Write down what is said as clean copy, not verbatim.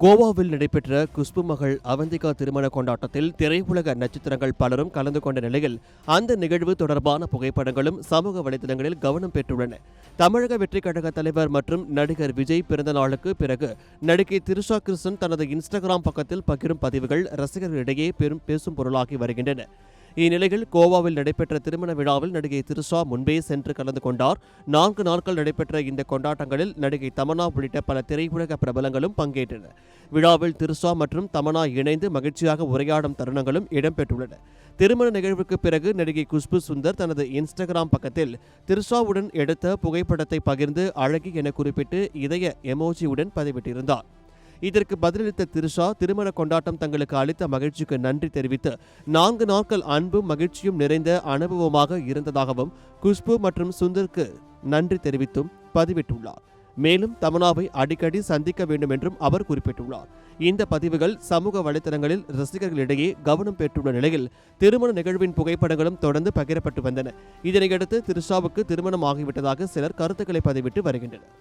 கோவாவில் நடைபெற்ற குஷ்பு மகள் அவந்திகா திருமண கொண்டாட்டத்தில் திரையுலக நட்சத்திரங்கள் பலரும் கலந்து கொண்ட நிலையில் அந்த நிகழ்வு தொடர்பான புகைப்படங்களும் சமூக வலைதளங்களில் கவனம் பெற்றுள்ளன. தமிழக வெற்றிக் கழக தலைவர் மற்றும் நடிகர் விஜய் பிறந்த நாளுக்கு பிறகு நடிகை திரிஷா கிருஷ்ணன் தனது இன்ஸ்டாகிராம் பக்கத்தில் பகிரும் பதிவுகள் ரசிகர்களிடையே பெரும் பேசும் பொருளாகி வருகின்றன. இந்நிலையில் கோவாவில் நடைபெற்ற திருமண விழாவில் நடிகை திரிஷா முன்பே சென்று கலந்து கொண்டார். 4 நாட்கள் நடைபெற்ற இந்த கொண்டாட்டங்களில் நடிகை தமன்னா உள்ளிட்ட பல திரையுலக பிரபலங்களும் பங்கேற்றனர். விழாவில் திரிஷா மற்றும் தமன்னா இணைந்து மகிழ்ச்சியாக உரையாடும் தருணங்களும் இடம்பெற்றுள்ளன. திருமண நிகழ்வுக்கு பிறகு நடிகை குஷ்பு சுந்தர் தனது இன்ஸ்டாகிராம் பக்கத்தில் திரிஷாவுடன் எடுத்த புகைப்படத்தை பகிர்ந்து அழகி என குறிப்பிட்டு இதய எமோஜியுடன் பதிவிட்டிருந்தார். இதற்கு பதிலளித்த திரிஷா திருமண கொண்டாட்டம் தங்களுக்கு அளித்த மகிழ்ச்சிக்கு நன்றி தெரிவித்து 4 நாட்கள் அன்பும் மகிழ்ச்சியும் நிறைந்த அனுபவமாக இருந்ததாகவும் குஷ்பு மற்றும் சுந்தருக்கு நன்றி தெரிவித்தும் பதிவிட்டுள்ளார். மேலும் தமன்னாவை அடிக்கடி சந்திக்க வேண்டும் என்றும் அவர் குறிப்பிட்டுள்ளார். இந்த பதிவுகள் சமூக வலைதளங்களில் ரசிகர்களிடையே கவனம் பெற்றுள்ள நிலையில் திருமண நிகழ்வின் புகைப்படங்களும் தொடர்ந்து பகிரப்பட்டு வந்தன. இதனையடுத்து திரிஷாவுக்கு திருமணம் ஆகிவிட்டதாக சிலர் கருத்துக்களை பதிவிட்டு வருகின்றனர்.